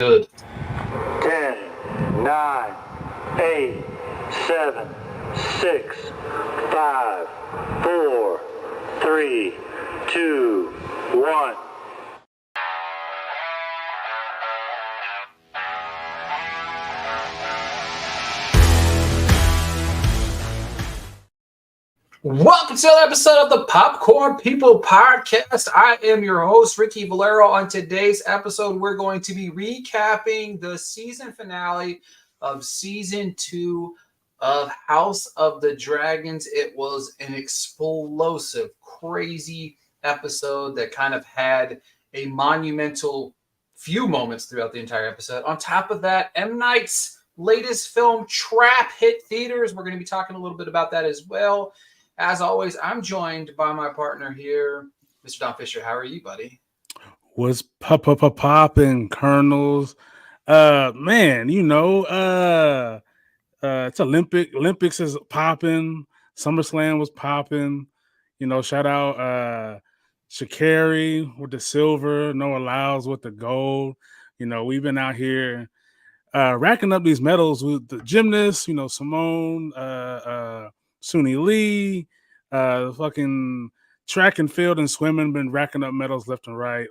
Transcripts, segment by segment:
Good. 10, 9, 8, 7, 6, 5, 4, 3, 2, 1. Welcome to another episode of the Popcorn People Podcast. I am your host, Ricky Valero. On today's episode, we're going to be recapping the season finale of season 2 of House of the Dragons. It was an explosive, crazy episode that kind of had a monumental few moments throughout the entire episode. On top of that, M. Night's latest film, Trap, hit theaters. We're going to be talking a little bit about that as well. As always, I'm joined by my partner here, Mr. Don Fisher. How are you, buddy? Was popping kernels. Man, it's Olympics is popping. SummerSlam was popping. Shout out Sha'Carri with the silver, Noah Lyles with the gold. We've been out here racking up these medals with the gymnasts, Simone, Suni Lee, fucking track and field and swimming been racking up medals left and right.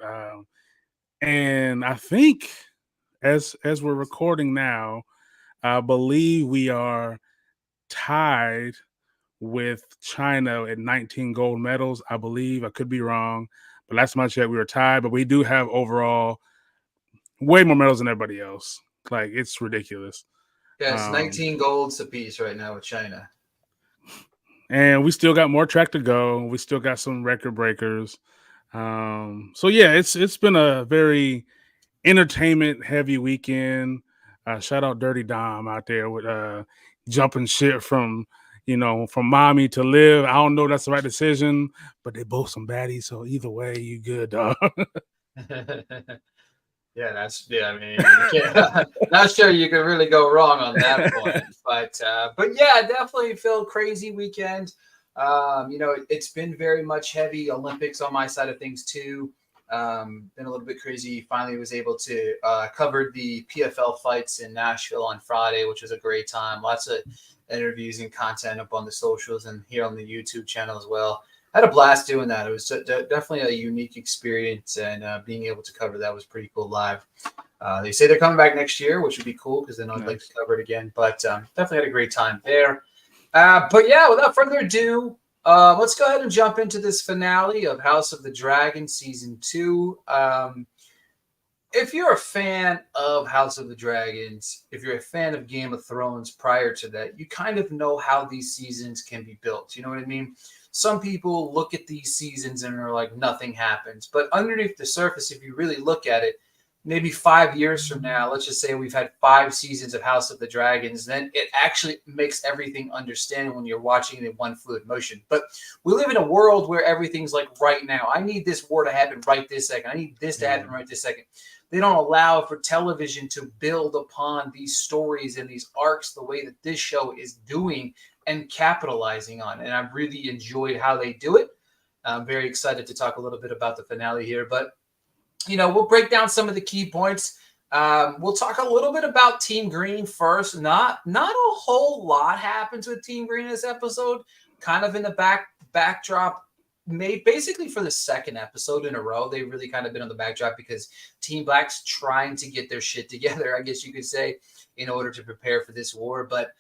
And I think as we're recording now, I believe we are tied with China at 19 gold medals. I believe. I could be wrong, but last time I checked, we were tied. But we do have overall way more medals than everybody else. Like, it's ridiculous. Yeah, it's 19 golds apiece right now with China. And we still got more track to go. We still got some record breakers. So yeah, it's been a very entertainment heavy weekend. Shout out Dirty Dom out there with jumping shit from mommy to Liv. I don't know if that's the right decision, but they both some baddies. So either way, you good, dog. I mean, you can't, not sure you can really go wrong on that point. But yeah, definitely feel crazy weekend. It's been very much heavy Olympics on my side of things too. Been a little bit crazy. Finally was able to cover the PFL fights in Nashville on Friday, which was a great time. Lots of interviews and content up on the socials and here on the YouTube channel as well. I had a blast doing that. It was definitely a unique experience, and being able to cover that was pretty cool live. They say they're coming back next year, which would be cool because then I'd like to cover it again. But definitely had a great time there. But yeah, without further ado, let's go ahead and jump into this finale of House of the Dragon Season 2. If you're a fan of House of the Dragons, if you're a fan of Game of Thrones prior to that, you kind of know how these seasons can be built. You know what I mean? Some people look at these seasons and are like, nothing happens. But underneath the surface, if you really look at it, maybe 5 years from now, let's just say we've had 5 seasons of House of the Dragons, then it actually makes everything understandable when you're watching it in one fluid motion. But we live in a world where everything's like right now. I need this war to happen right this second. I need this to happen right this second. They don't allow for television to build upon these stories and these arcs the way that this show is doing and capitalizing on. And I've really enjoyed how they do it. I'm very excited to talk a little bit about the finale here, but we'll break down some of the key points. We'll talk a little bit about Team Green first. Not a whole lot happens with Team Green in this episode. Kind of in the backdrop, made basically for the second episode in a row. They've really kind of been on the backdrop because Team Black's trying to get their shit together, I guess you could say, in order to prepare for this war. But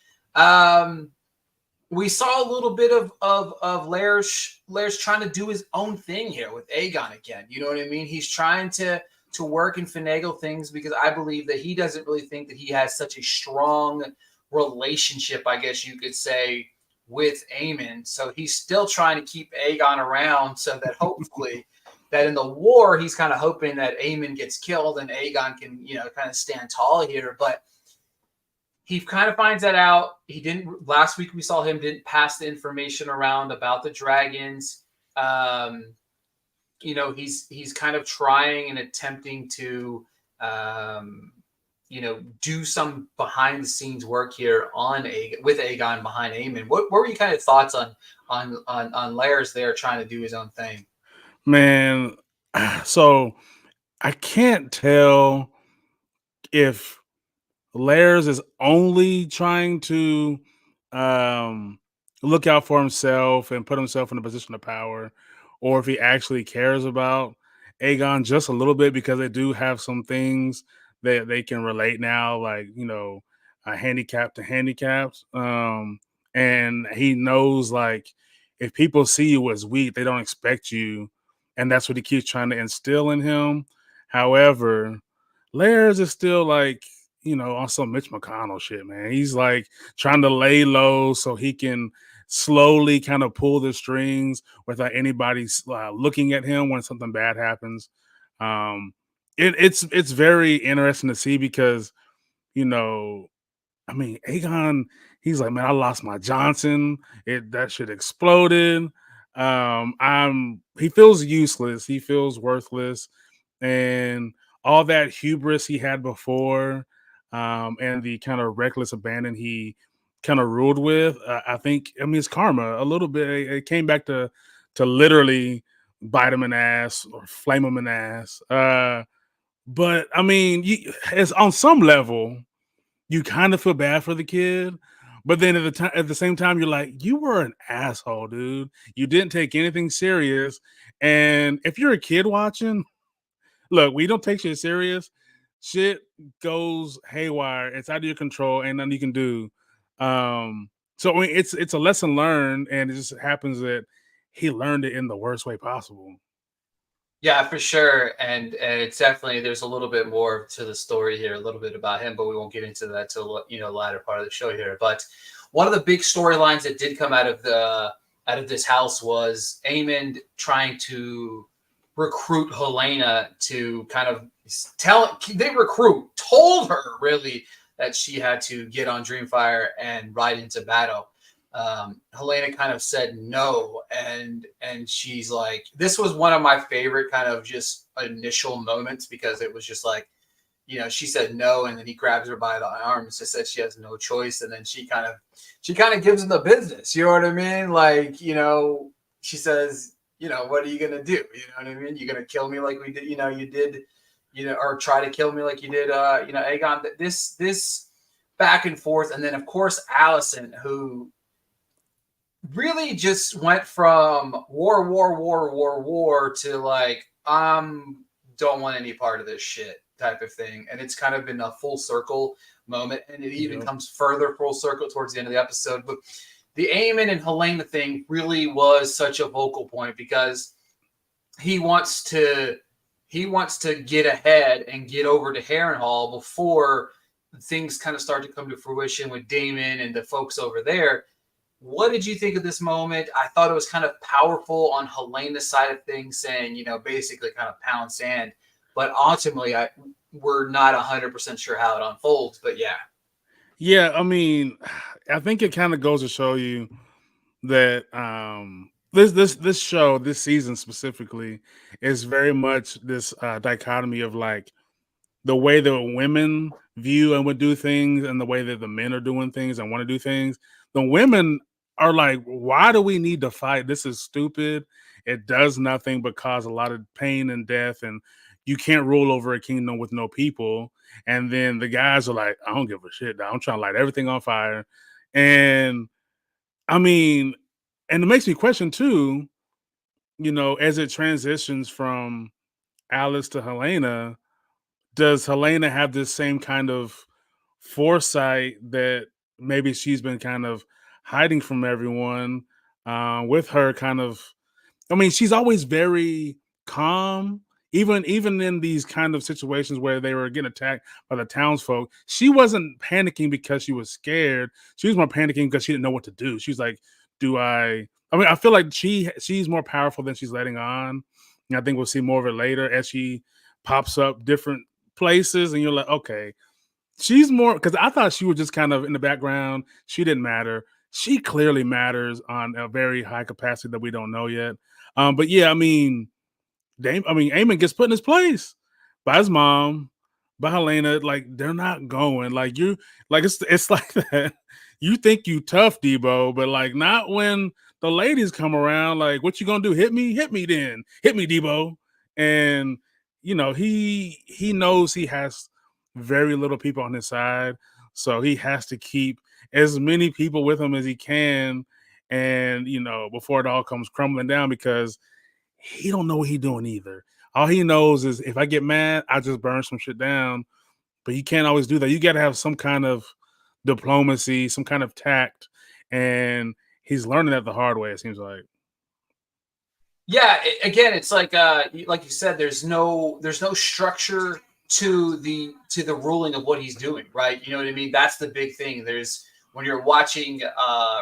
we saw a little bit of Lair's trying to do his own thing here with Aegon again. You know what I mean? He's trying to work and finagle things because I believe that he doesn't really think that he has such a strong relationship, I guess you could say, with Aemon. So he's still trying to keep Aegon around so that hopefully that in the war, he's kind of hoping that Aemon gets killed and Aegon can, kind of stand tall here. But he kind of finds that out. He didn't. Last week we saw him didn't pass the information around about the dragons. He's kind of trying and attempting to, do some behind the scenes work here with Aegon behind Aemon. What were your kind of thoughts on Lairs there trying to do his own thing? Man, so I can't tell if Lairs is only trying to um, look out for himself and put himself in a position of power, or if he actually cares about Aegon just a little bit, because they do have some things that they can relate now, like, handicap to handicaps. And he knows, like, if people see you as weak, they don't expect you. And that's what he keeps trying to instill in him. However, Lairs is still like, on some Mitch McConnell shit, man. He's like trying to lay low so he can slowly kind of pull the strings without anybody looking at him when something bad happens. Um, it's very interesting to see because, you know, Aegon, he's like, man, I lost my Johnson. That shit exploded. He feels useless. He feels worthless, and all that hubris he had before, and the kind of reckless abandon he kind of ruled with. I think, it's karma a little bit. It came back to literally bite him in the ass or flame him in the ass. But it's on some level you kind of feel bad for the kid, but then at the same time, you're like, you were an asshole, dude. You didn't take anything serious. And if you're a kid watching, look, we don't take shit serious. Shit goes haywire. It's out of your control. Ain't nothing you can do. So it's a lesson learned, and it just happens that he learned it in the worst way possible. Yeah, for sure. And it's definitely, there's a little bit more to the story here, a little bit about him, but we won't get into that till latter part of the show here. But one of the big storylines that did come out of this house was Aemond trying to recruit Helena to kind of told her really that she had to get on Dreamfire and ride into battle. Helena kind of said no, and she's like, this was one of my favorite kind of just initial moments, because it was just like, she said no, and then he grabs her by the arms and says she has no choice, and then she kind of gives him the business. You know what I mean? Like, she says, what are you gonna do? You know what I mean? You're gonna kill me like we did, you did, or try to kill me like you did, Aegon. This back and forth, and then of course Allison, who really just went from war to like, don't want any part of this shit type of thing. And it's kind of been a full circle moment. And it even comes further full circle towards the end of the episode. But the Aemon and Helena thing really was such a vocal point, because he wants to get ahead and get over to Harrenhal before things kind of start to come to fruition with Daemon and the folks over there. What did you think of this moment? I thought it was kind of powerful on Helena's side of things, saying, basically kind of pound sand. But ultimately, we're not 100% sure how it unfolds. But yeah. Yeah, I think it kind of goes to show you that this show, this season specifically, is very much this dichotomy of like the way the women view and would do things, and the way that the men are doing things and want to do things. The women are like, why do we need to fight? This is stupid. It does nothing but cause a lot of pain and death, and you can't rule over a kingdom with no people. And then the guys are like, I don't give a shit. I'm trying to light everything on fire. And and it makes me question too, as it transitions from Alice to Helena, does Helena have this same kind of foresight that maybe she's been kind of hiding from everyone, with her kind of, she's always very calm, even in these kind of situations where they were getting attacked by the townsfolk. She wasn't panicking because she was scared. She was more panicking because she didn't know what to do. She's like, I feel like she's more powerful than she's letting on. And I think we'll see more of it later as she pops up different places, and you're like, okay, she's more, because I thought she was just kind of in the background. She didn't matter. She clearly matters on a very high capacity that we don't know yet. But yeah, Eamon gets put in his place by his mom, by Helena. Like, they're not going. Like, it's like that. You think you tough, Debo, but like not when the ladies come around. Like, what you gonna do? Hit me then. Hit me, Debo. And he knows he has very little people on his side. So he has to keep as many people with him as he can, and before it all comes crumbling down, because he don't know what he's doing either. All he knows is, if I get mad, I just burn some shit down. But you can't always do that. You got to have some kind of diplomacy, some kind of tact, and he's learning that the hard way, it seems like. Yeah, again, it's like you said, there's no structure to the ruling of what he's doing, right? You know what I mean? That's the big thing. There's when you're watching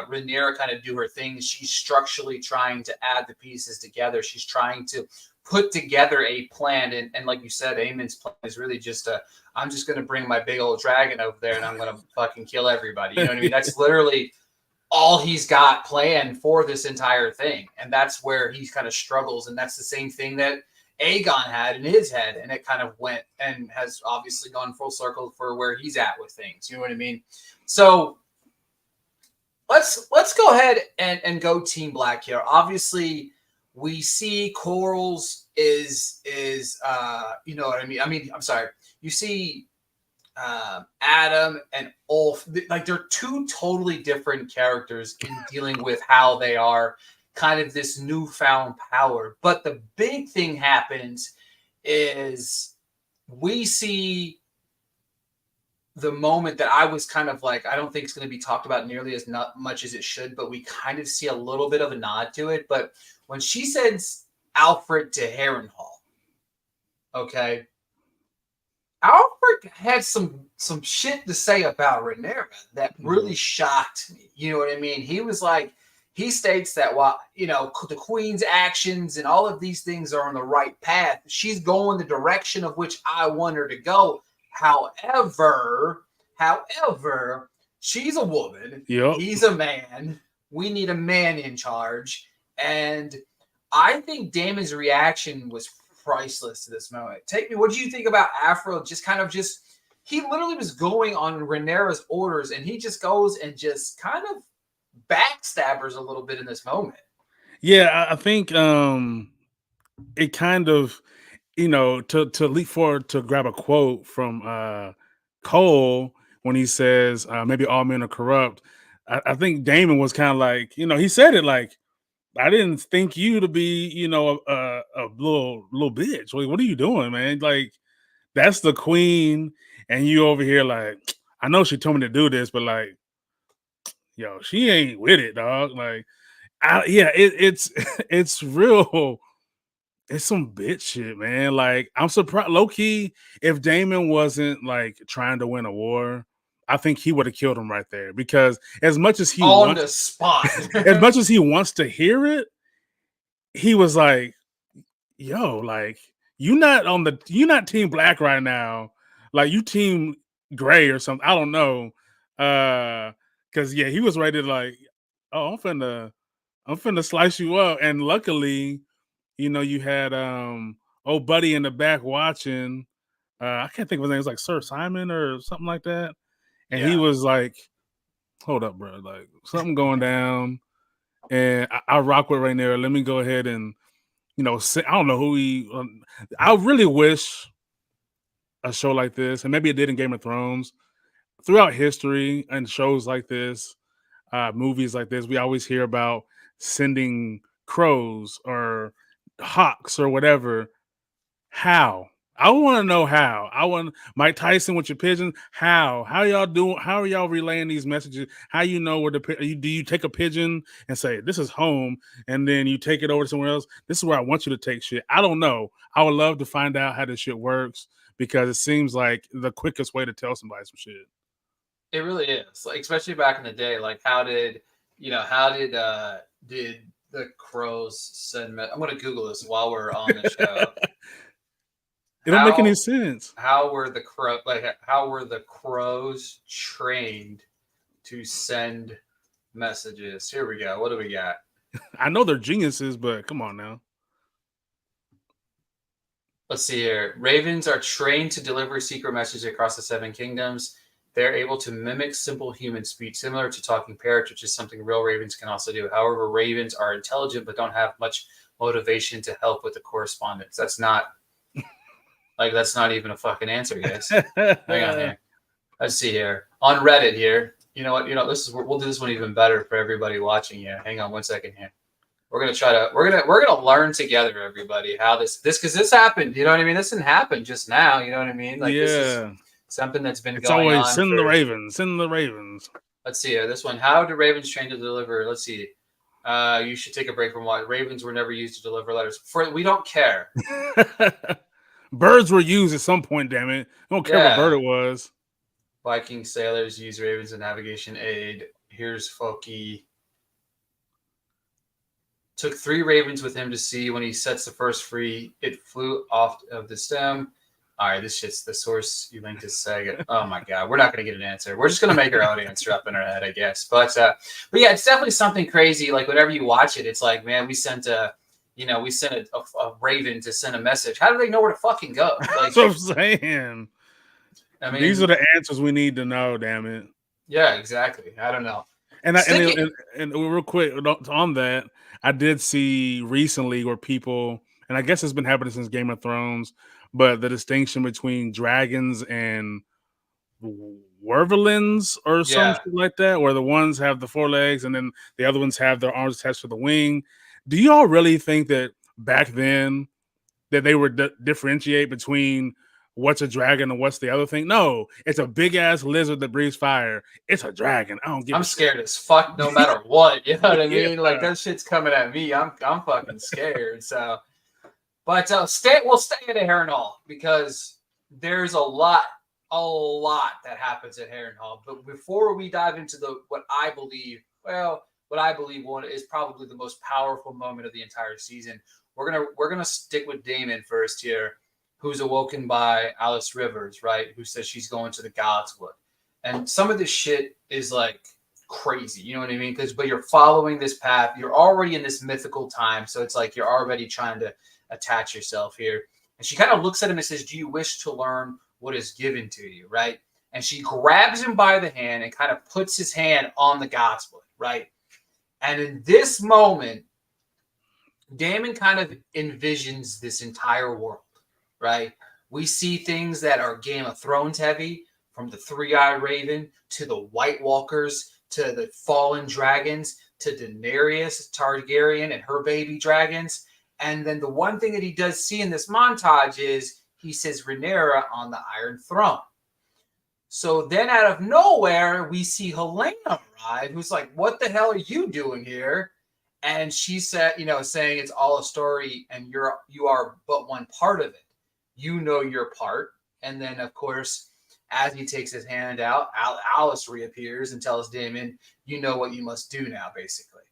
Rhaenyra kind of do her thing, she's structurally trying to add the pieces together. She's trying to put together a plan, and like you said, Aemon's plan is really just I'm just going to bring my big old dragon over there and I'm going to fucking kill everybody. You know what I mean? That's literally all he's got planned for this entire thing. And that's where he kind of struggles. And that's the same thing that Aegon had in his head. And it kind of went and has obviously gone full circle for where he's at with things. You know what I mean? So let's go ahead and go Team Black here. Obviously, we see Corals is you know what I mean? I'm sorry. You see Adam and Ulf, like they're two totally different characters in dealing with how they are kind of this newfound power. But the big thing happens is we see the moment that I was kind of like, I don't think it's going to be talked about nearly as not much as it should, but we kind of see a little bit of a nod to it. But when she sends Alfred to Harrenhal, okay, Alfred had some shit to say about Rhaenyra that really shocked me. You know what I mean? He was like, he states that while, the queen's actions and all of these things are on the right path, she's going the direction of which I want her to go. However, she's a woman. Yep. He's a man. We need a man in charge. And I think Damon's reaction was priceless to this moment. What do you think about Afro? He literally was going on Rhaenyra's orders, and he just goes and just kind of backstabbers a little bit in this moment. Yeah, I think it kind of, to leap forward to grab a quote from Cole when he says, maybe all men are corrupt. I think Damon was kind of like, he said it like, I didn't think you to be, a little bitch. What are you doing, man? Like, that's the queen, and you over here like, I know she told me to do this, but like, yo, she ain't with it, dog. Like, it's real. It's some bitch shit, man. Like, I'm surprised, low key, if Damon wasn't like trying to win a war, I think he would have killed him right there. Because as much as he on the spot, as much as he wants to hear it, he was like, "Yo, like you're not Team Black right now. Like you Team Gray or something. I don't know." Because he was ready to like, "Oh, I'm finna slice you up." And luckily, you had old buddy in the back watching. I can't think of his name. It was like Sir Simon or something like that. And he was like, "Hold up, bro. Like something going down." And I rock with right there. Let me go ahead and, I don't know who he. I really wish a show like this, and maybe it did in Game of Thrones, throughout history and shows like this, movies like this, we always hear about sending crows or hawks or whatever. How? I want to know how. I want Mike Tyson with your pigeons. How y'all doing? How are y'all relaying these messages? How where do you take a pigeon and say this is home, and then you take it over to somewhere else? This is where I want you to take shit. I don't know. I would love to find out how this shit works, because it seems like the quickest way to tell somebody some shit. It really is. Like, especially back in the day, like how did the crows send? I'm going to Google this while we're on the show. It don't make any sense. How were the crows trained to send messages? Here we go. What do we got? I know they're geniuses, but come on now. Let's see here. Ravens are trained to deliver secret messages across the 7 kingdoms. They're able to mimic simple human speech, similar to talking parrots, which is something real ravens can also do. However, ravens are intelligent but don't have much motivation to help with the correspondence. That's not Like that's not even a fucking answer, guys. Hang on here. Let's see here on Reddit here. You know what? This is we'll do this one even better for everybody watching here. Hang on one second here. We're gonna try to we're gonna learn together, everybody, how this because this happened. You know what I mean? This didn't happen just now. You know what I mean? Like this is something that's been it's going always on. Send the Ravens. Send the Ravens. Let's see here. This one. How do Ravens train to deliver? Let's see. You should take a break from what Ravens were never used to deliver letters. We don't care. Birds were used at some point. Damn it! I don't care what bird it was. Viking sailors use ravens as navigation aid. Here's Foki. Took 3 ravens with him to sea. When he sets the first free, it flew off of the stem. All right, this shit's the source you linked to Saga. Oh my god, we're not gonna get an answer. We're just gonna make our own answer up in our head, I guess. But yeah, it's definitely something crazy. Like whenever you watch it, it's like, man, we sent a raven to send a message. How do they know where to fucking go? Like, that's what I'm saying. I mean, these are the answers we need to know. Damn it. Yeah, exactly. I don't know. And real quick on that, I did see recently where people, and I guess it's been happening since Game of Thrones, but the distinction between dragons and wervelins or something like that, where the ones have the 4 legs and then the other ones have their arms attached to the wing. Do y'all really think that back then that they would differentiate between what's a dragon and what's the other thing? No, it's a big ass lizard that breathes fire. It's a dragon. I'm scared as fuck no matter what. You know what I mean? Like that shit's coming at me. I'm fucking scared. So, but we'll stay at Harrenhal because there's a lot that happens at Harrenhal. But before we dive into what I believe one is probably the most powerful moment of the entire season, we're gonna stick with Daemon first here, who's awoken by Alice Rivers, right? Who says she's going to the Godswood. And some of this shit is like crazy, you know what I mean? But you're following this path. You're already in this mythical time. So it's like you're already trying to attach yourself here. And she kind of looks at him and says, do you wish to learn what is given to you, right? And she grabs him by the hand and kind of puts his hand on the Godswood, right? And in this moment, Daemon kind of envisions this entire world, right? We see things that are Game of Thrones heavy, from the 3-eyed raven to the White Walkers to the fallen dragons to Daenerys Targaryen and her baby dragons. And then the one thing that he does see in this montage is he says Rhaenyra on the Iron Throne. So then out of nowhere, we see Helena arrive, who's like, what the hell are you doing here? And she said, saying it's all a story and you are but one part of it. You know your part. And then, of course, as he takes his hand out, Alice reappears and tells Daemon, you know what you must do now, basically.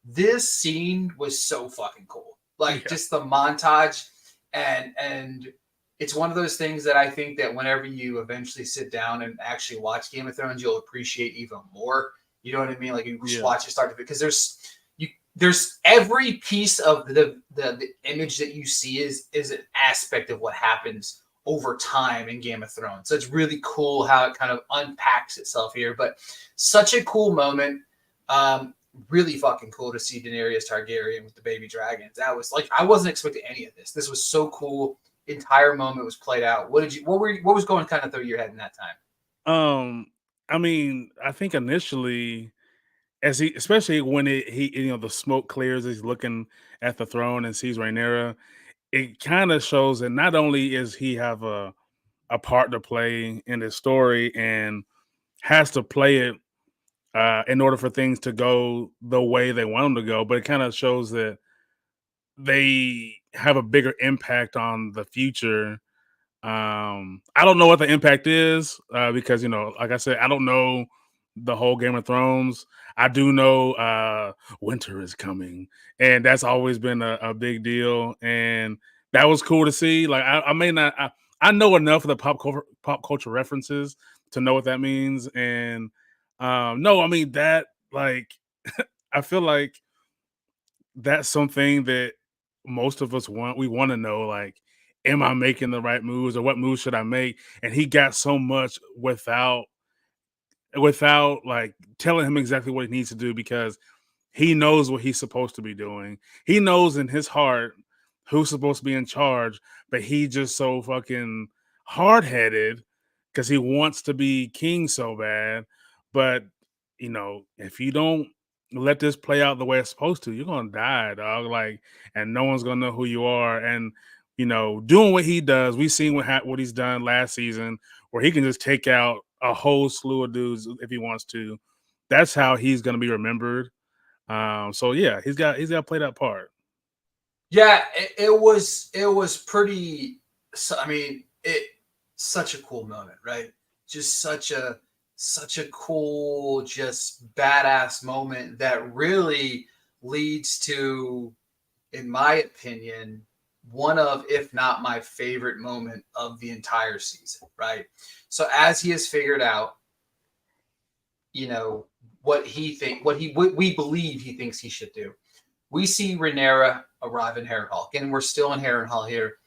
This scene was so fucking cool. Like, just the montage. And it's one of those things that I think that whenever you eventually sit down and actually watch Game of Thrones, you'll appreciate even more. You know what I mean? Like, you just watch it start to, because there's every piece of the image that you see is an aspect of what happens over time in Game of Thrones. So it's really cool how it kind of unpacks itself here. But such a cool moment. Really fucking cool to see Daenerys Targaryen with the baby dragons. That was like, I wasn't expecting any of this. This was so cool. Entire moment was played out. What was going kind of through your head in that time? I mean, I think initially, especially when the smoke clears, he's looking at the throne and sees Rhaenyra, it kind of shows that not only is he have a part to play in this story and has to play it in order for things to go the way they want them to go, but it kind of shows that they have a bigger impact on the future. I don't know what the impact is because, like I said, I don't know the whole Game of Thrones. I do know winter is coming, and that's always been a big deal. And that was cool to see. Like I may not, I know enough of the pop culture references to know what that means. And no, I mean that, like, I feel like that's something that most of us want. We want to know, like, am I making the right moves, or what moves should I make? And he got so much without like telling him exactly what he needs to do, because he knows what he's supposed to be doing. He knows in his heart who's supposed to be in charge, but he just so fucking hard headed because he wants to be king so bad. But if you don't let this play out the way it's supposed to, you're gonna die, dog. Like, and no one's gonna know who you are. And doing what he does, we've seen what he's done last season, where he can just take out a whole slew of dudes if he wants to. That's how he's gonna be remembered. So yeah, he's got to play that part. Yeah, it was pretty. I mean, such a cool moment, right? Just such a cool, just badass moment that really leads to, in my opinion, one of, if not my favorite moment of the entire season, right? So as he has figured out, what we believe he thinks he should do. We see Rhaenyra arrive in Harrenhal. Again, we're still in Harrenhal here.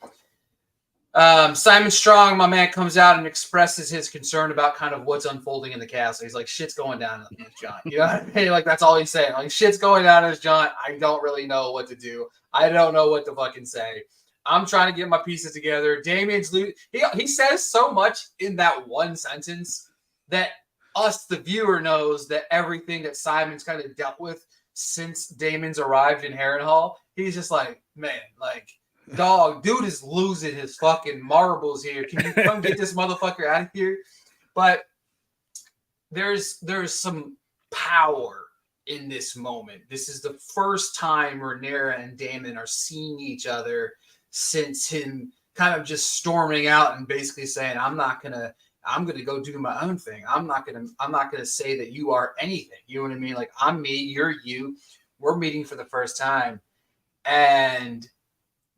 Simon Strong, my man, comes out and expresses his concern about kind of what's unfolding in the castle. He's like, shit's going down in his John. You know what I mean? Like, that's all he's saying. Like, shit's going down in his John. I don't really know what to do. I don't know what to fucking say. I'm trying to get my pieces together. Damien's he says so much in that one sentence that us, the viewer, knows that everything that Simon's kind of dealt with since Damon's arrived in Harrenhal, he's just like, man, like, dog, dude is losing his fucking marbles here. Can you come get this motherfucker out of here? But there's some power in this moment. This is the first time Rhaenyra and Daemon are seeing each other since him kind of just storming out and basically saying, I'm gonna go do my own thing. I'm not gonna say that you are anything. You know what I mean? Like, I'm me, you're you. We're meeting for the first time. And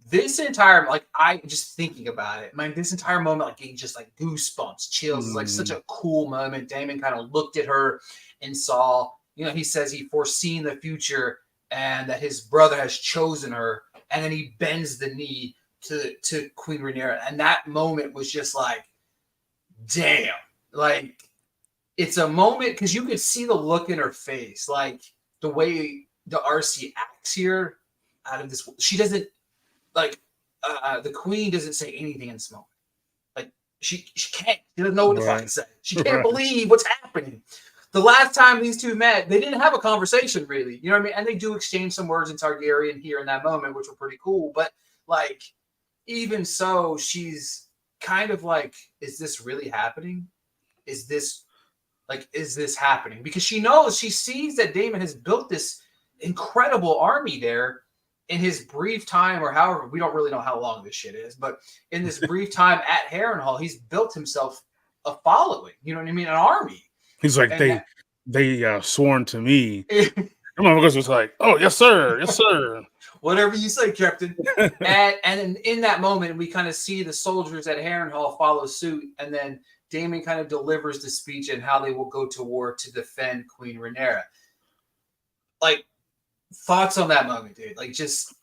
this entire, like, I just thinking about it, man, this entire moment, like, getting just like goosebumps, chills. It's like such a cool moment. Daemon kind of looked at her and saw, he says he foreseen the future and that his brother has chosen her. And then he bends the knee to Queen Rhaenyra. And that moment was just like, damn. Like, it's a moment because you could see the look in her face, like the way the RC acts here out of this. She doesn't, like, the queen doesn't say anything in this moment. Like, she can't. She doesn't know what to fucking say. She can't believe what's happening. The last time these two met, they didn't have a conversation, really. You know what I mean? And they do exchange some words in Targaryen here in that moment, which were pretty cool. But, like, even so, she's kind of like, is this really happening? Is this happening? Because she sees that Daemon has built this incredible army there in his brief time, or however, we don't really know how long this shit is, but in this brief time at Harrenhal, he's built himself a following. You know what I mean? An army. He's like, they sworn to me. Motherfuckers was like, oh, yes, sir. Yes, sir. Whatever you say, Captain. and in that moment, we kind of see the soldiers at Harrenhal follow suit, and then Daemon kind of delivers the speech and how they will go to war to defend Queen Rhaenyra. Like, thoughts on that moment, dude? Like, just...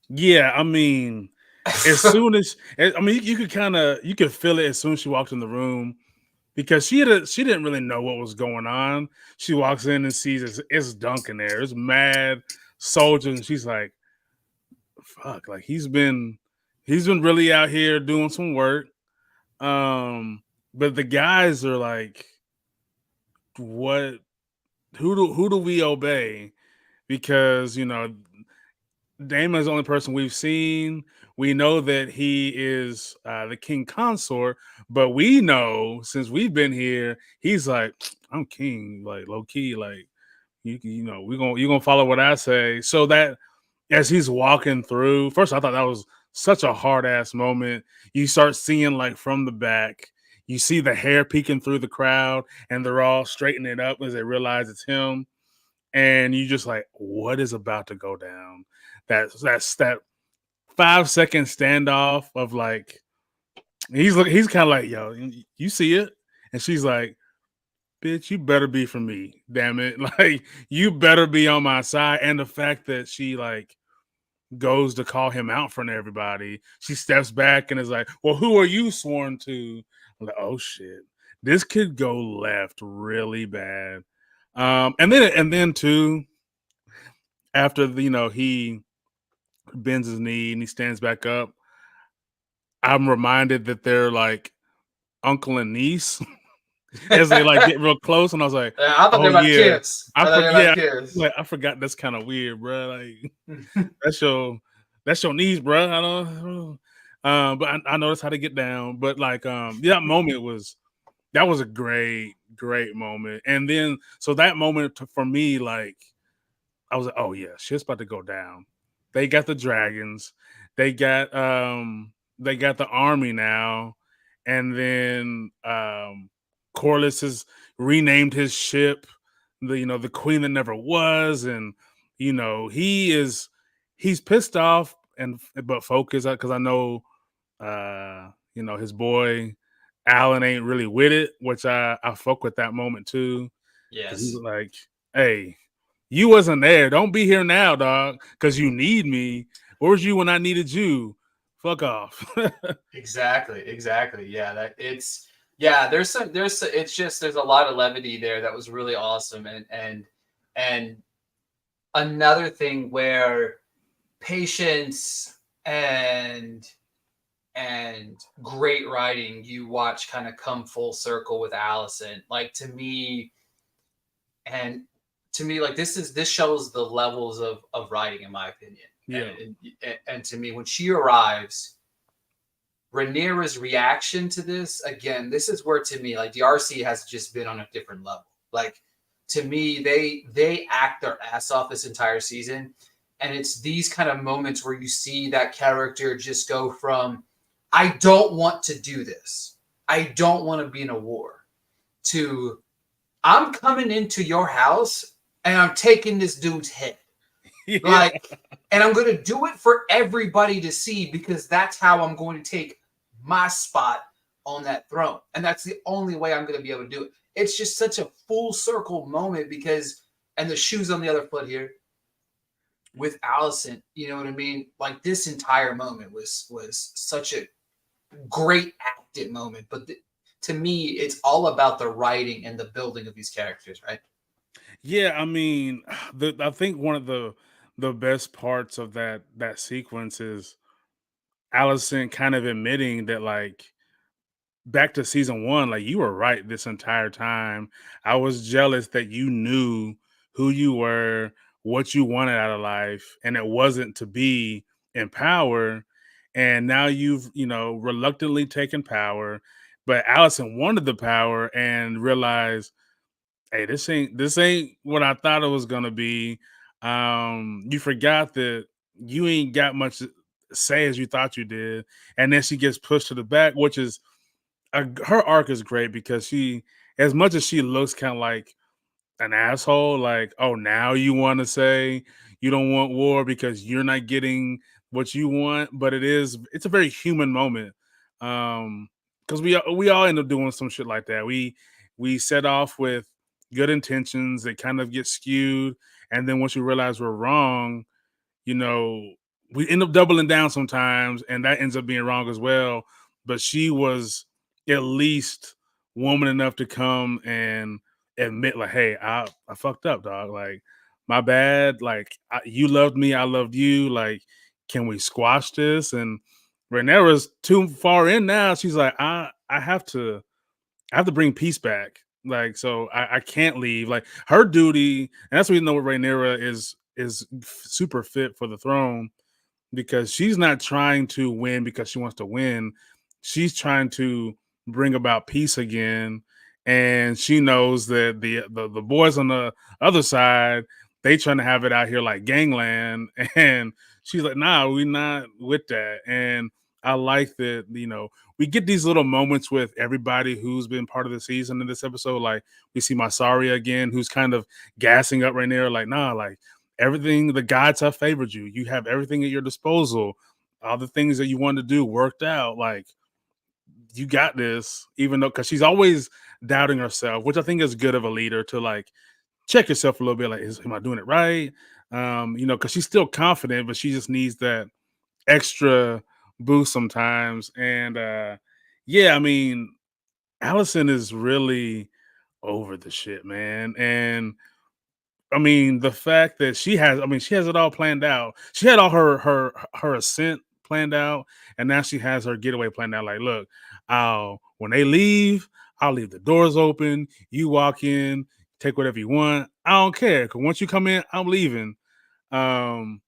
Yeah, I mean, as soon as... I mean, you could feel it as soon as she walked in the room, because she didn't really know what was going on. She walks in and sees it's Duncan there. It's mad soldiers, and she's like, fuck, like, he's been really out here doing some work. But the guys are like, what? Who do we obey? Because Daemon is the only person we've seen. We know that he is the king consort, but we know, since we've been here, he's like, I'm king, like, low key, like, you're gonna follow what I say. So that as he's walking through, first I thought that was such a hard ass moment. You start seeing, like, from the back, you see the hair peeking through the crowd, and they're all straightening it up as they realize it's him. And you just like, what is about to go down? That's that 5-second standoff of, like, he's kind of like, yo, you see it? And she's like, bitch, you better be for me, damn it. Like, you better be on my side. And the fact that she, like, goes to call him out in front of everybody, she steps back and is like, well, who are you sworn to? I'm like, oh shit, this could go left really bad. And then too, after he bends his knee and he stands back up. I'm reminded that they're like uncle and niece as they like get real close, and I was like, Yeah, I thought they "Oh were about to yeah, kiss. I thought they were about yeah." to kiss. Like I forgot that's kind of weird, bro. Like that's your niece, bro. I don't. But I know that's how to get down. But like, yeah, that was a great moment. And then so that moment for me, like I was like, oh yeah, shit's about to go down. They got the dragons, they got the army now, and then Corlys has renamed his ship, the Queen that never was, and he's pissed off and but focused because I know his boy Alan ain't really with it, which I fuck with that moment too. Because he's Yes. like, hey, you wasn't there. Don't be here now, dog, because you need me. Where was you when I needed you? Fuck off. Exactly. Yeah, yeah, it's just there's a lot of levity there that was really awesome. And another thing where patience and great writing you watch kind of come full circle with Allison. Like and to me, like this shows the levels of writing, in my opinion. Yeah. And to me, when she arrives, Rhaenyra's reaction to this, again, this is where to me, like the RC has just been on a different level. Like to me, they act their ass off this entire season. And it's these kind of moments where you see that character just go from, I don't want to do this. I don't want to be in a war, to I'm coming into your house and I'm taking this dude's head. Yeah. Like, and I'm going to do it for everybody to see because that's how I'm going to take my spot on that throne. And that's the only way I'm going to be able to do it. It's just such a full circle moment because, and the shoes on the other foot here with Allison, you know what I mean? Like this entire moment was such a great acted moment. But to me, it's all about the writing and the building of these characters, right? Yeah, I mean, I think one of the best parts of that sequence is Allison kind of admitting that like back to season one, like you were right this entire time. I was jealous that you knew who you were, what you wanted out of life, and it wasn't to be in power. And now you've, reluctantly taken power. But Allison wanted the power and realized, hey, this ain't what I thought it was gonna be. You forgot that you ain't got much to say as you thought you did. And then she gets pushed to the back, which is her arc is great because she, as much as she looks kind of like an asshole, like, oh, now you want to say you don't want war because you're not getting what you want, but it's a very human moment. Because we all end up doing some shit like that. We set off with good intentions, they kind of get skewed, and then once we realize we're wrong, you know, we end up doubling down sometimes, and that ends up being wrong as well. But she was at least woman enough to come and admit, like, hey, I fucked up, dog. Like, my bad. Like, you loved me, I loved you. Like, can we squash this? And Rhaenyra's too far in now. She's like, I have to bring peace back. Like, so I can't leave. Like her duty, and that's what you know what Rhaenyra is super fit for the throne because she's not trying to win because she wants to win. She's trying to bring about peace again. And she knows that the boys on the other side, they trying to have it out here like gangland. And she's like, nah, we're not with that. And I like that, we get these little moments with everybody who's been part of the season in this episode. Like we see Masaria again, who's kind of gassing up right there, like, nah, like everything, the gods have favored you. You have everything at your disposal. All the things that you wanted to do worked out. Like you got this, even though because she's always doubting herself, which I think is good of a leader to like check yourself a little bit. Like, am I doing it right? Because she's still confident, but she just needs that extra boost sometimes. And yeah, I mean, Allison is really over the shit, man. And I mean, the fact that she has it all planned out. She had all her ascent planned out, and now she has her getaway planned out. Like, look, I'll when they leave, I'll leave the doors open. You walk in, take whatever you want. I don't care. Because once you come in, I'm leaving. Um,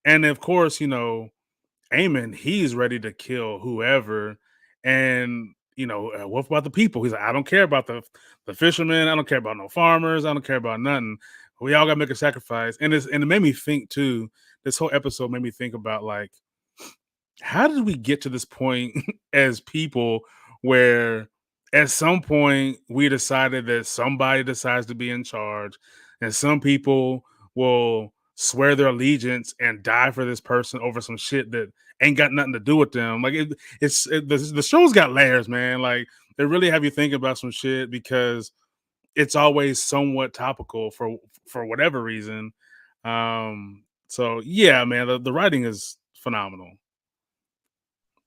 and of course, Eamon, he's ready to kill whoever. And what about the people? He's like, I don't care about the fishermen. I don't care about no farmers. I don't care about nothing. We all gotta make a sacrifice. And it made me think too. This whole episode made me think about, like, how did we get to this point as people where at some point we decided that somebody decides to be in charge, and some people will swear their allegiance and die for this person over some shit that ain't got nothing to do with them. Like, the show's got layers, man. Like, they really have you thinking about some shit because it's always somewhat topical for whatever reason. So yeah, man, the writing is phenomenal.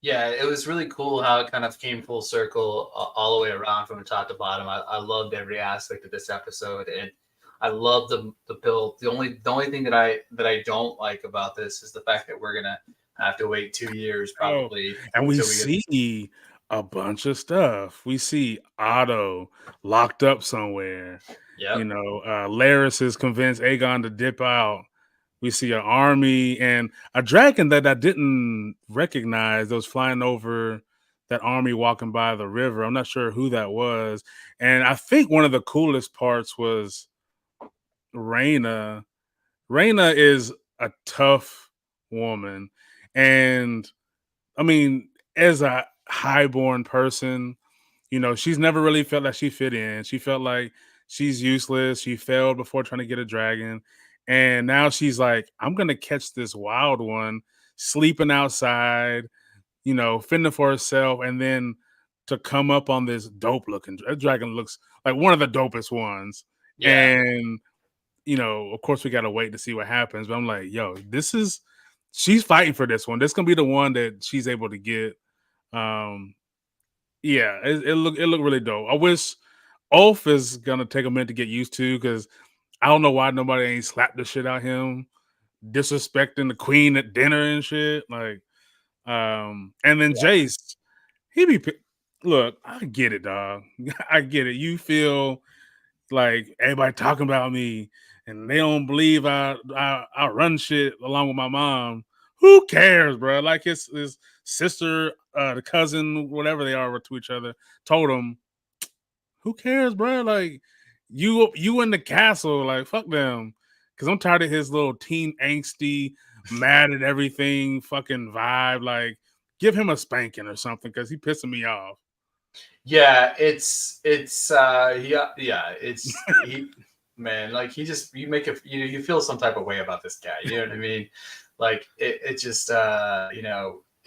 Yeah, it was really cool how it kind of came full circle all the way around from top to bottom. I loved every aspect of this episode, and I love the build. The only thing that I don't like about this is the fact that we're gonna have to wait 2 years Oh, probably and we until we get. see a bunch of stuff. We see Otto locked up somewhere. Yep. Laris is convinced Aegon to dip out. We see an army and a dragon that I didn't recognize that was flying over that army walking by the river. I'm not sure who that was. And I think one of the coolest parts was Rhaena. Rhaena is a tough woman. And I mean, as a highborn person, she's never really felt like she fit in. She felt like she's useless. She failed before trying to get a dragon. And now she's like, I'm going to catch this wild one sleeping outside, fending for herself. And then to come up on this dope looking dragon looks like one of the dopest ones. Yeah. And, of course, we got to wait to see what happens. But I'm like, yo, she's fighting for this one. This going to be the one that she's able to get. Um, yeah, it looked really dope. I wish Ulf is gonna take a minute to get used to because I don't know why nobody ain't slapped the shit out of him, disrespecting the queen at dinner and shit. Like, and then Yeah. Jace, he be look, I get it, dog. I get it. You feel like everybody talking about me and they don't believe I run shit along with my mom. Who cares, bro? Like his sister, the cousin, whatever they are to each other, told him, "Who cares, bro? Like you in the castle, like fuck them." Because I'm tired of his little teen angsty, mad at everything, fucking vibe. Like, give him a spanking or something because he pissing me off. Yeah, yeah, it's he man, like he just you make it you feel some type of way about this guy. You know what I mean? Like it just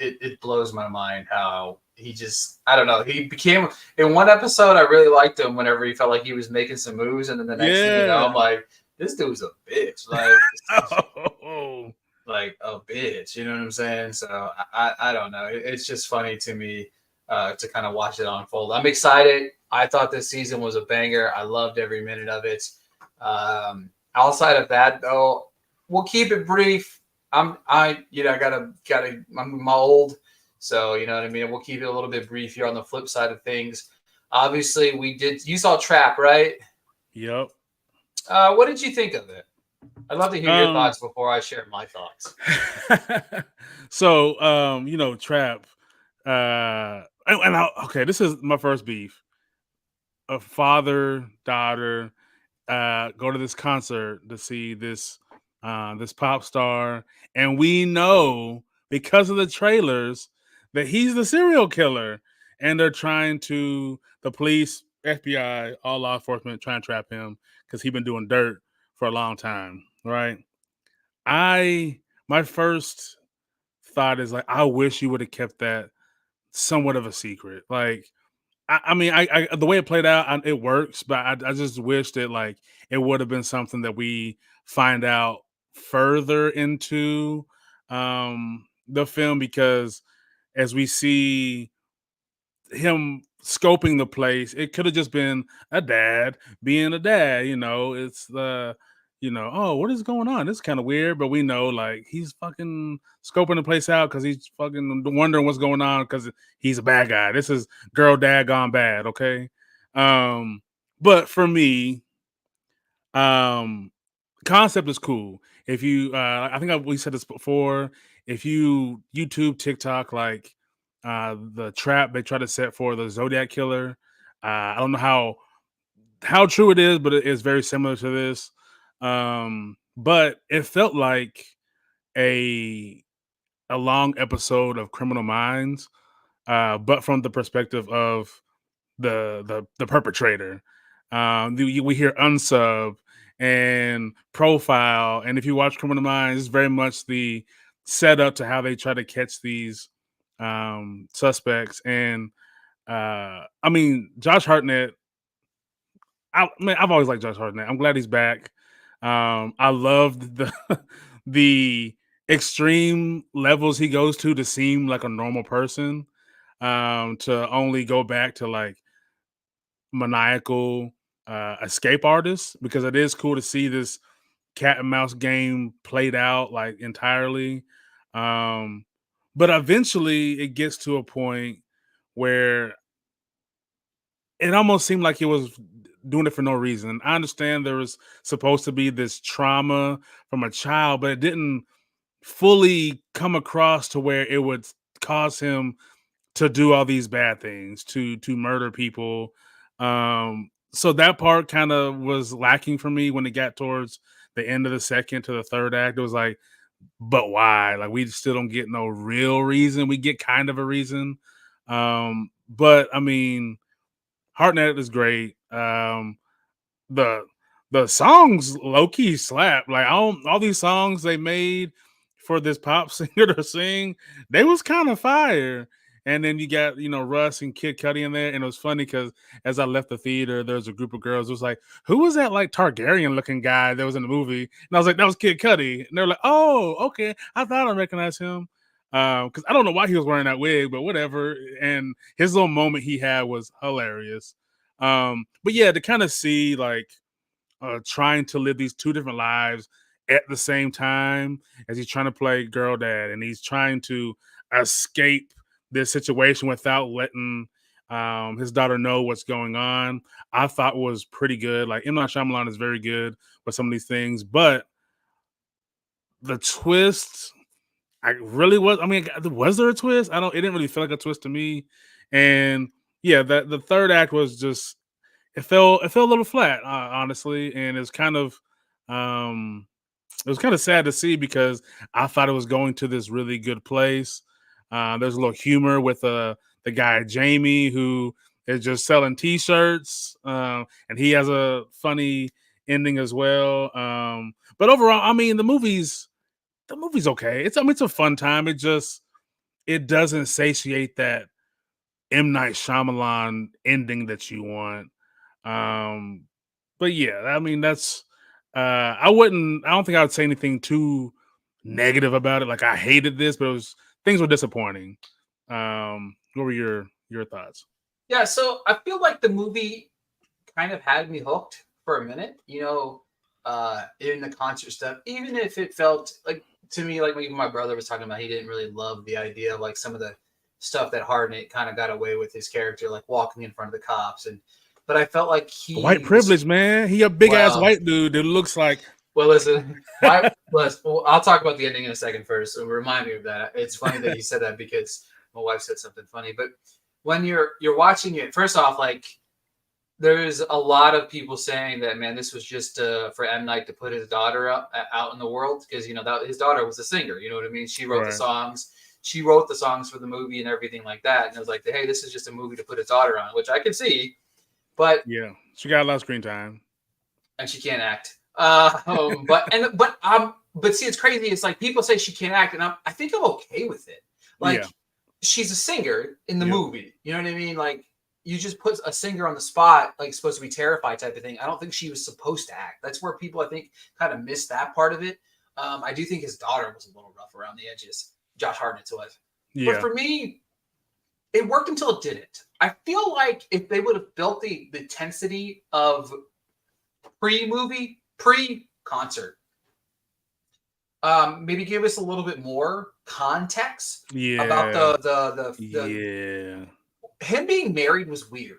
it blows my mind how he just I don't know. He became in one episode I really liked him whenever he felt like he was making some moves, and then the next thing you know, Yeah. I'm like, this dude's a bitch. Like Oh. like a bitch. You know what I'm saying? So I don't know. It's just funny to me to kind of watch it unfold. I'm excited. I thought this season was a banger. I loved every minute of it. Outside of that, though, we'll keep it brief. I'm old, so you know what I mean. We'll keep it a little bit brief here on the flip side of things. Obviously, we did. You saw Trap, right? Yep. What did you think of it? I'd love to hear your thoughts before I share my thoughts. So, Trap. Okay, this is my first beef. A father, daughter, go to this concert to see this pop star, and we know because of the trailers that he's the serial killer, and they're trying to the police, FBI, all law enforcement trying to trap him because he's been doing dirt for a long time, right? My first thought is like, I wish you would have kept that somewhat of a secret. Like, I mean, the way it played out, it works, but I just wish that like it would have been something that we find out further into the film because as we see him scoping the place, it could have just been a dad being a dad. It's the oh, what is going on? This is kind of weird, but we know like he's fucking scoping the place out because he's fucking wondering what's going on because he's a bad guy. This is girl dad gone bad, okay? But for me, um, concept is cool. If you, I think we said this before. If you YouTube, TikTok, like the trap they try to set for the Zodiac killer, I don't know how true it is, but it is very similar to this. But it felt like a a long episode of Criminal Minds, but from the perspective of the perpetrator. We hear unsub and profile, and if you watch Criminal Minds, it's very much the setup to how they try to catch these suspects. And I mean, Josh Hartnett. I've always liked Josh Hartnett. I'm glad he's back. I loved the the extreme levels he goes to seem like a normal person. To only go back to like maniacal escape artists, because it is cool to see this cat and mouse game played out like entirely. Um, but eventually it gets to a point where it almost seemed like he was doing it for no reason. I understand there was supposed to be this trauma from a child, but it didn't fully come across to where it would cause him to do all these bad things, to murder people. So that part kind of was lacking for me when it got towards the end of the second to the third act. It was like, but why? Like we still don't get no real reason. We get kind of a reason. But I mean, Hartnett is great. The the songs low key slap. Like all these songs they made for this pop singer to sing, they was kind of fire. And then you got Russ and Kid Cudi in there, and it was funny because as I left the theater, there was a group of girls. It was like, who was that like Targaryen looking guy that was in the movie? And I was like, that was Kid Cudi. And they're like, oh, okay, I thought I recognized him because I don't know why he was wearing that wig, but whatever. And his little moment he had was hilarious. But yeah, to kind of see like trying to live these two different lives at the same time as he's trying to play girl dad and he's trying to escape this situation without letting his daughter know what's going on, I thought was pretty good. Like M. Night Shyamalan is very good with some of these things, but the twist, I really was. I mean, was there a twist? I don't. It didn't really feel like a twist to me. And yeah, the third act was just it felt a little flat, honestly, and um, it was kind of sad to see because I thought it was going to this really good place. There's a little humor with the guy Jamie who is just selling T-shirts, and he has a funny ending as well. But overall, I mean, the movie's okay. It's a fun time. It doesn't satiate that M. Night Shyamalan ending that you want. Um, but yeah, I mean that's I don't think I would say anything too negative about it. Like I hated this, but things were disappointing. What were your thoughts? Yeah, so I feel like the movie kind of had me hooked for a minute, in the concert stuff, even if it felt like to me, like even my brother was talking about, he didn't really love the idea of like some of the stuff that Hardenett kind of got away with his character, like walking in front of the cops. But I felt like White he privilege, was, man. He a big ass well, white dude that looks like well, listen, I'll talk about the ending in a second first. So remind me of that. It's funny that you said that because my wife said something funny. But when you're watching it, first off, like there's a lot of people saying that, man, this was just for M. Night to put his daughter out in the world because that his daughter was a singer. You know what I mean? She wrote the right. songs. She wrote the songs for the movie and everything like that. And it was like, hey, this is just a movie to put his daughter on, which I can see. But Yeah, she got a lot of screen time. and she can't act. But see, it's crazy. It's like people say she can't act, and I think I'm okay with it. Like Yeah. she's a singer in the Yep. movie. You know what I mean? Like you just put a singer on the spot, like supposed to be terrified type of thing. I don't think she was supposed to act. That's where people I think kind of missed that part of it. I do think his daughter was a little rough around the edges. Josh Hartnett was. But Yeah. for me, it worked until it didn't. I feel like if they would have built the intensity of pre-movie, pre concert. Maybe give us a little bit more context about Yeah. the Yeah. him being married was weird.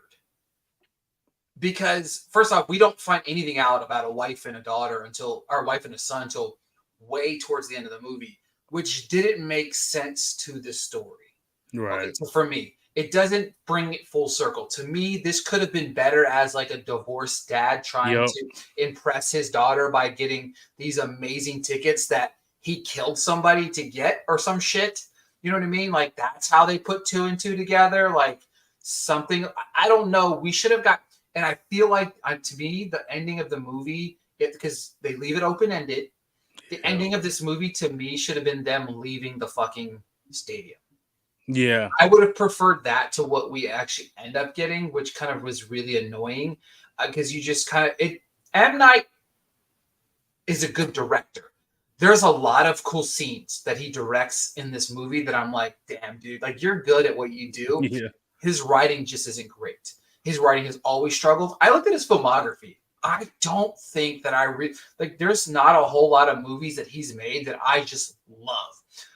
Because first off, we don't find anything out about a wife and a daughter until our wife and a son until way towards the end of the movie, which didn't make sense to the story. Okay, Right. so for me, it doesn't bring it full circle. To me, this could have been better as like a divorced dad trying Yep. to impress his daughter by getting these amazing tickets that he killed somebody to get or some shit. You know what I mean? Like that's how they put two and two together. Like something I don't know. We should have got, and I feel like to me, the ending of the movie, because they leave it open ended. The ending of this movie to me should have been them leaving the fucking stadium. Yeah. I would have preferred that to what we actually end up getting, which kind of was really annoying because you just kind of it. M. Night is a good director. There's a lot of cool scenes that he directs in this movie that I'm like, damn, dude, like you're good at what you do. Yeah. His writing just isn't great. His writing has always struggled. I looked at his filmography. I don't think that like. There's not a whole lot of movies that he's made that I just love.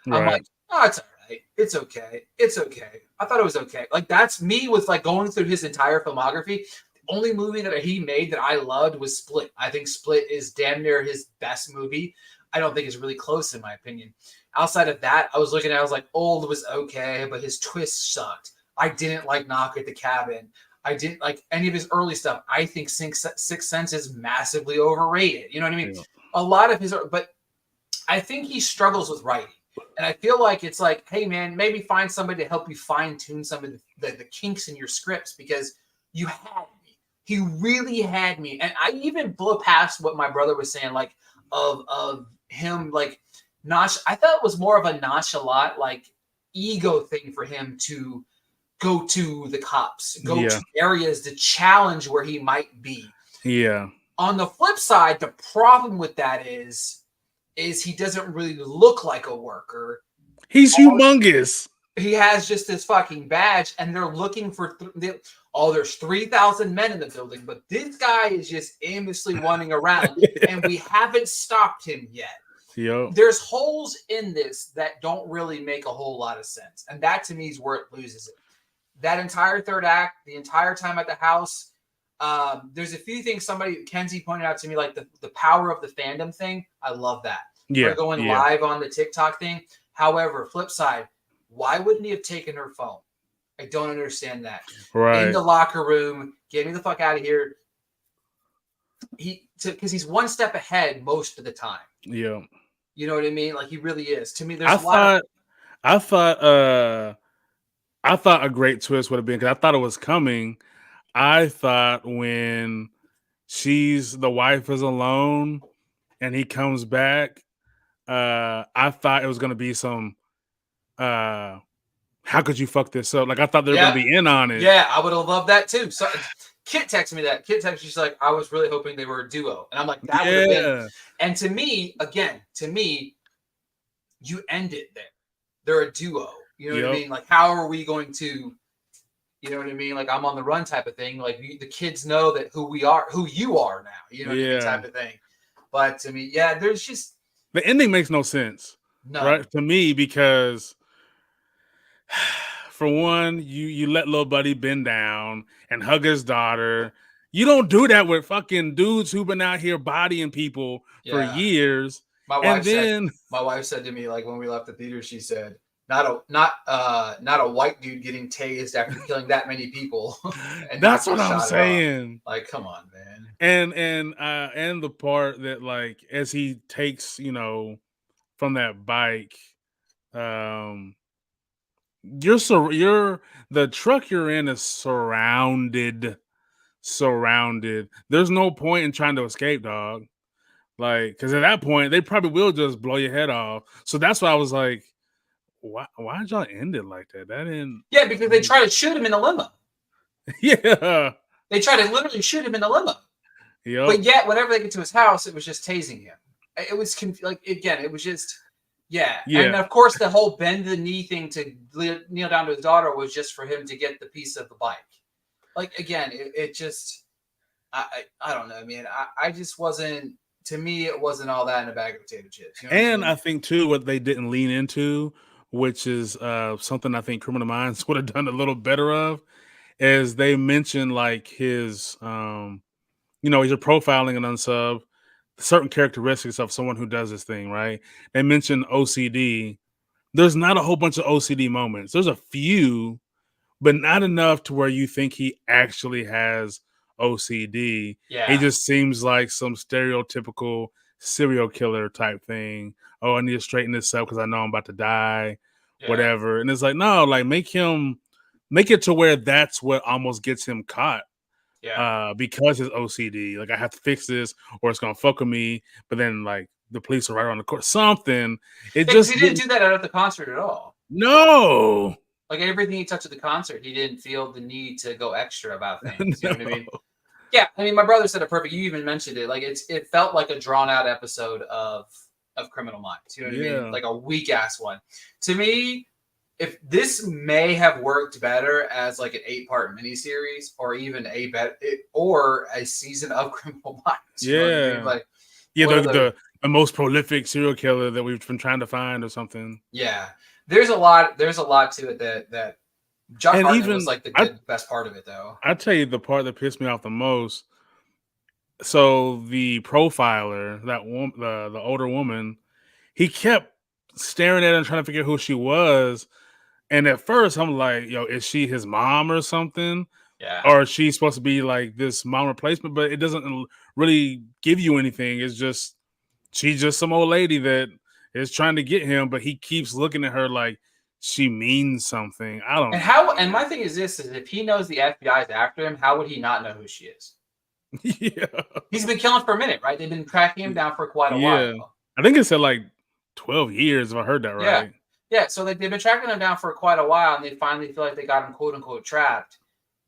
I'm Right. like, oh, it's all right. It's okay. It's okay. I thought it was okay. Like that's me with like going through his entire filmography. The only movie that he made that I loved was Split. I think Split is damn near his best movie. I don't think it's really close in my opinion. Outside of that, I was looking at. I was like, Old was okay, but his twist sucked. I didn't like Knock at the Cabin. I didn't like any of his early stuff. I think Sixth Sense is massively overrated. You know what I mean? Yeah. A lot of his, but I think he struggles with writing. And I feel like it's like, hey, man, maybe find somebody to help you fine tune some of the kinks in your scripts because you had me. He really had me. And I even blew past what my brother was saying, like, of him, like, I thought it was more of a nonchalant, like, ego thing for him to go to the cops, go to areas to challenge where he might be. Yeah. On the flip side, the problem with that is he doesn't really look like a worker. He's humongous. He has just this fucking badge, and they're looking for there's 3,000 men in the building, but this guy is just aimlessly running around, and we haven't stopped him yet. Yep. There's holes in this that don't really make a whole lot of sense, and that to me is where it loses it. That entire third act, the entire time at the house, there's a few things Kenzie pointed out to me, like the power of the fandom thing. I love that. Yeah. We're going live on the TikTok thing. However, flip side, why wouldn't he have taken her phone? I don't understand that. Right. In the locker room, get me the fuck out of here. Because he's one step ahead most of the time. Yeah. You know what I mean? Like he really is. To me, I thought a great twist would have been, because I thought it was coming. I thought when the wife is alone and he comes back, I thought it was going to be some, how could you fuck this up? Like, I thought they were going to be in on it. Yeah, I would have loved that too. So Kit texted me that. Kit texted me, she's like, I was really hoping they were a duo. And I'm like, that would have been. And to me, you end it there. They're a duo. You know what I mean? Like, how are we going to, you know what I mean? Like, I'm on the run type of thing. Like, the kids know that who you are now. You know what I mean? Type of thing. But to me, there's just. The ending makes no sense. Right? To me, because for one, you let little buddy bend down and hug his daughter. You don't do that with fucking dudes who've been out here bodying people for years. My wife said to me, like, when we left the theater, she said, not a white dude getting tased after killing that many people. And that's what I'm saying. Like, come on, man. And the part that, like, as he takes, from that bike, the truck you're in is surrounded. There's no point in trying to escape, dog. Like, because at that point they probably will just blow your head off. So that's why I was like, why did y'all end it like that? That didn't. Yeah, because they try to shoot him in a limo. Yeah, they try to literally shoot him in a limo. Yep. But yet, whenever they get to his house, it was just tasing him. It was it was just. Yeah. And of course, the whole bend the knee thing to kneel down to his daughter was just for him to get the piece of the bike. Like, again, it just, I don't know, man. I just wasn't, to me, it wasn't all that in a bag of potato chips. You know what I'm And saying? I think too, what they didn't lean into, which is something I think Criminal Minds would have done a little better of, is they mentioned like his, he's a profiling and unsub certain characteristics of someone who does this thing, right? They mentioned OCD. There's not a whole bunch of OCD moments. There's a few, but not enough to where you think he actually has OCD. He Yeah, just seems like some stereotypical serial killer type thing. Oh, I need to straighten this up because I know I'm about to die, yeah, whatever. And it's like, no, like make it to where that's what almost gets him caught yeah. because his OCD. Like I have to fix this or it's gonna fuck with me. But then like the police are right around the court. Something. It Yeah, because he just didn't didn't. do that at the concert at all. No, Like everything he touched at the concert, he didn't feel the need to go extra about things. You know what I no. mean? Yeah, I mean, my brother said it perfect. You even mentioned it. Like it felt like a drawn out episode of Criminal Minds. You know what I mean? Yeah. Like a weak ass one. To me, if this may have worked better as like an 8-part miniseries, or even or a season of Criminal Minds. You know what I mean? Yeah. Like Yeah, one the of the the most prolific serial killer that we've been trying to find or something. yeah. There's a lot. There's a lot to it that Josh And Hartnett was even like the good best part of it though. I tell you the part that pissed me off the most. So the profiler, that woman, the older woman, he kept staring at her and trying to figure out who she was. And at first, I'm like, "Yo, is she his mom or something, Yeah. or is she supposed to be like this mom replacement?" But it doesn't really give you anything. It's just she's just some old lady that is trying to get him, but he keeps looking at her like she means something. I don't And know, how? And my man. thing is this: is if he knows the FBI is after him, how would he not know who she is? Yeah. He's been killing for a minute, right? They've been tracking him down for quite a Yeah. while. I think it said like 12 years if I heard that Yeah, right. yeah. So like they've been tracking him down for quite a while, and they finally feel like they got him quote unquote trapped.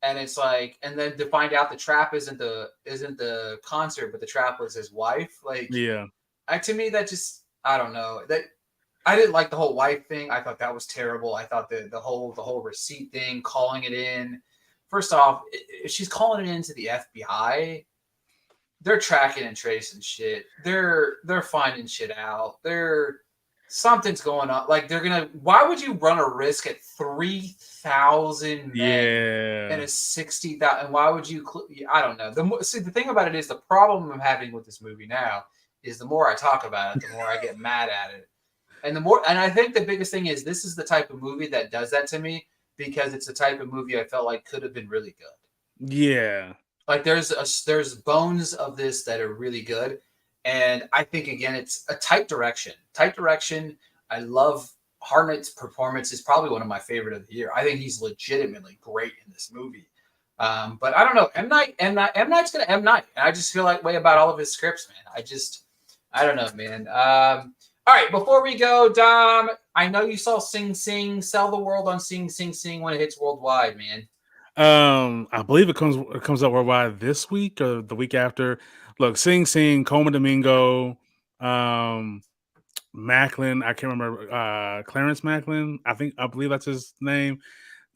And it's like, and then to find out the trap isn't the concert, but the trap was his wife. Like, Yeah. to me, that just I don't know that I didn't like the whole wife thing. I thought that was terrible. I thought the whole receipt thing, calling it in. First off, if she's calling it into the FBI, they're tracking and tracing shit. They're finding shit out. Something's going on. Like they're gonna. Why would you run a risk at 3,000 men in Yeah. a 60,000? And why would you? I don't know. The thing about it is the problem I'm having with this movie now is the more I talk about it, the more I get mad at it. And I think the biggest thing is this is the type of movie that does that to me because it's the type of movie I felt like could have been really good. Yeah. Like there's bones of this that are really good, and I think again it's a tight direction. Tight direction. I love Hartnett's performance is probably one of my favorite of the year. I think he's legitimately great in this movie. But I don't know. M Night's gonna M Night, and I just feel like way about all of his scripts, man. I don't know, man. All right, before we go, Dom, I know you saw Sing Sing. Sell the world on Sing Sing Sing when it hits worldwide, man. I believe it comes out worldwide this week or the week after. Look, Sing Sing, Coma Domingo, um, Macklin. I can't remember Clarence Macklin. I believe that's his name.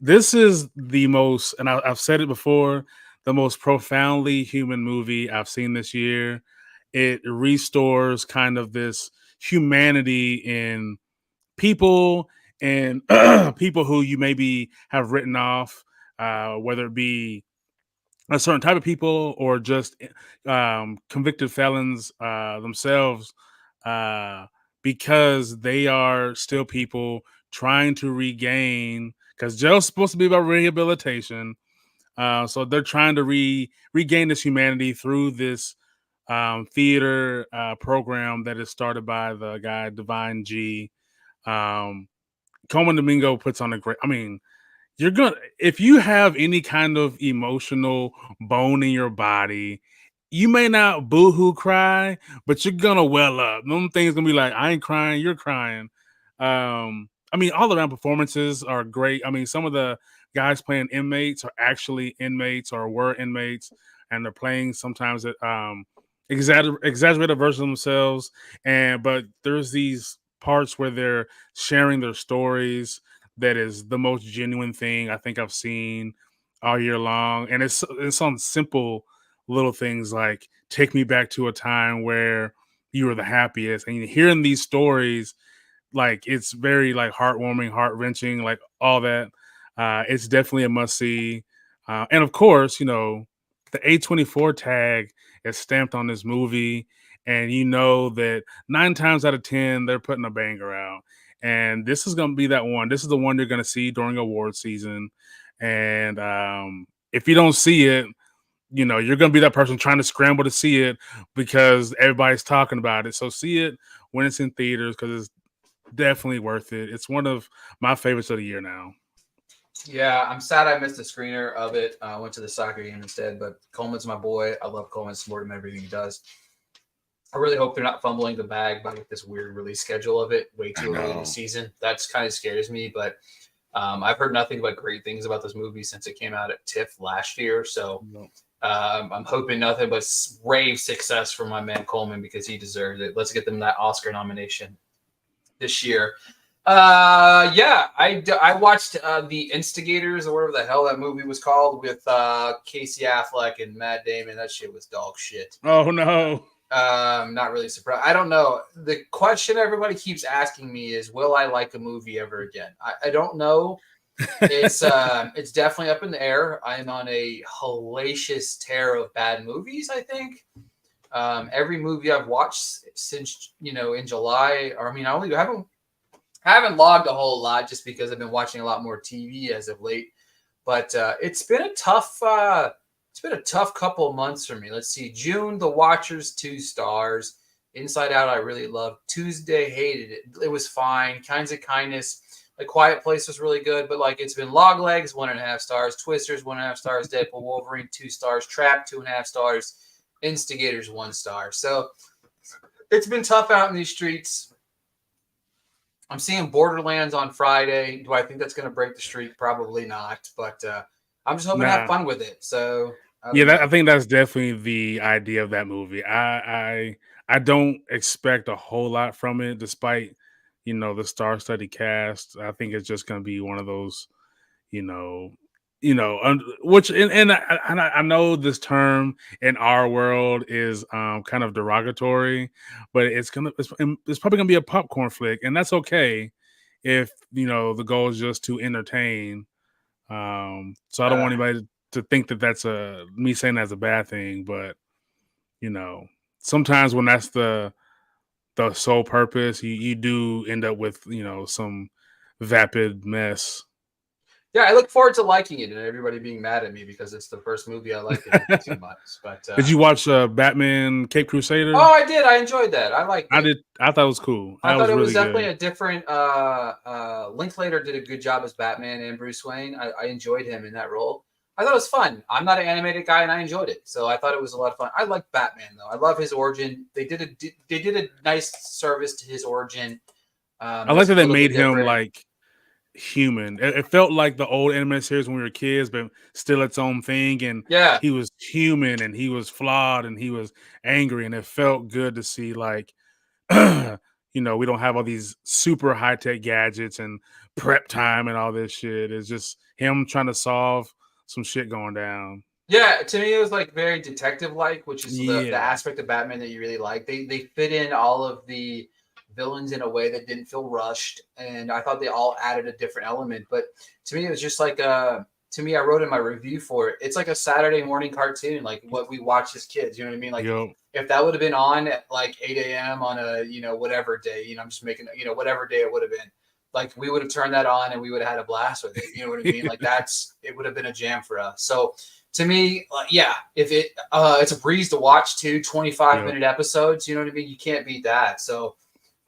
This is the most, and I've said it before, the most profoundly human movie I've seen this year. It restores kind of this humanity in people and people who you maybe have written off, whether it be a certain type of people or just convicted felons themselves, uh, because they are still people trying to regain. Because jail's supposed to be about rehabilitation, so they're trying to regain this humanity through this theater program that is started by the guy Divine G. Um, Coleman Domingo puts on a great. I mean, you're gonna if you have any kind of emotional bone in your body, you may not boohoo cry, but you're gonna well up. Them things gonna be like, I ain't crying, you're crying. I mean, all around performances are great. I mean, some of the guys playing inmates are actually inmates or were inmates, and they're playing sometimes exaggerated versions of themselves. But there's these parts where they're sharing their stories that is the most genuine thing I think I've seen all year long. And it's on simple little things like take me back to a time where you were the happiest. And hearing these stories, like it's very like heartwarming, heart wrenching, like all that. It's definitely a must see. And of course, the A24 tag is stamped on this movie, and you know that 9 times out of 10 they're putting a banger out. And this is going to be that one. This is the one you're going to see during award season. And if you don't see it, you're going to be that person trying to scramble to see it because everybody's talking about it. So see it when it's in theaters because it's definitely worth it. It's one of my favorites of the year now. Yeah, I'm sad I missed a screener of it. I went to the soccer game instead, but Coleman's my boy. I love Coleman, support him, everything he does. I really hope they're not fumbling the bag by this weird release schedule of it way too early in the season. That's kind of scares me, but I've heard nothing but great things about this movie since it came out at TIFF last year. So I'm hoping nothing but rave success for my man Coleman because he deserves it. Let's get them that Oscar nomination this year. I watched The Instigators or whatever the hell that movie was called with Casey Affleck and Matt Damon. That shit was dog shit. Oh no. Not really surprised. I don't know. The question everybody keeps asking me is, will I like a movie ever again? I don't know. It's definitely up in the air. I'm on a hellacious tear of bad movies, I think. Every movie I've watched since, in July, or I haven't logged a whole lot just because I've been watching a lot more TV as of late. But it's been a tough couple of months for me. Let's see. June, The Watchers, 2 stars. Inside Out, I really loved. Tuesday, hated it. It was fine. Kinds of Kindness. A Quiet Place was really good, but it's been Loglegs, 1.5 stars. Twisters, 1.5 stars. Deadpool, Wolverine, 2 stars. Trapped, 2.5 stars. Instigators, 1 star. So it's been tough out in these streets. I'm seeing Borderlands on Friday. Do I think that's going to break the streak? Probably not. But I'm just hoping to have fun with it. So I think that's definitely the idea of that movie. I don't expect a whole lot from it, despite the star-studded cast. I think it's just going to be one of those, which and I know this term in our world is kind of derogatory, but it's probably gonna be a popcorn flick, and that's okay if the goal is just to entertain. So I don't want anybody to think that that's me saying that's a bad thing, but sometimes when that's the sole purpose, you do end up with some vapid mess. Yeah, I look forward to liking it and everybody being mad at me because it's the first movie I liked it too much. But did you watch Batman Cape Crusader? Oh, I did. I enjoyed that. I liked it. I did. I thought it was cool. I thought it was really definitely good. a different. Linklater did a good job as Batman and Bruce Wayne. I enjoyed him in that role. I thought it was fun. I'm not an animated guy, and I enjoyed it. So I thought it was a lot of fun. I like Batman though. I love his origin. They did a nice service to his origin. I like that they made him like human. It felt like the old animated series when we were kids, but still its own thing. And he was human, and he was flawed, and he was angry, and it felt good to see like, we don't have all these super high tech gadgets and prep time and all this shit. It's just him trying to solve some shit going down. Yeah, to me it was like very detective like, which is the aspect of Batman that you really like. They fit in all of the villains in a way that didn't feel rushed, and I thought they all added a different element. But to me, it was just like to me, I wrote in my review for it. It's like a Saturday morning cartoon, like what we watch as kids. You know what I mean? Like if that would have been on at like 8 a.m. on a whatever day, I'm just making whatever day it would have been. Like we would have turned that on and we would have had a blast with it. You know what I mean? Like it would have been a jam for us. So to me, if it's a breeze to watch too, 25-minute episodes. You know what I mean? You can't beat that. So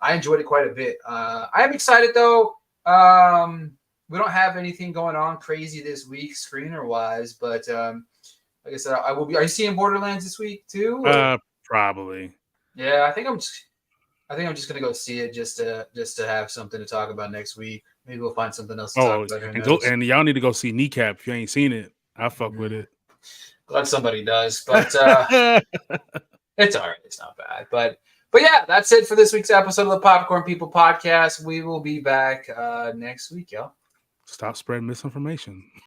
I enjoyed it quite a bit. I am excited though. We don't have anything going on crazy this week, screener wise, but like I said, I will be. Are you seeing Borderlands this week too? Or? Probably. Yeah, I think I'm just gonna go see it just to have something to talk about next week. Maybe we'll find something else to talk about. And y'all need to go see Kneecap if you ain't seen it. I fuck with it. Glad somebody does, but it's all right. It's not bad, but yeah, that's it for this week's episode of the Popcorn People Podcast. We will be back next week, y'all. Stop spreading misinformation.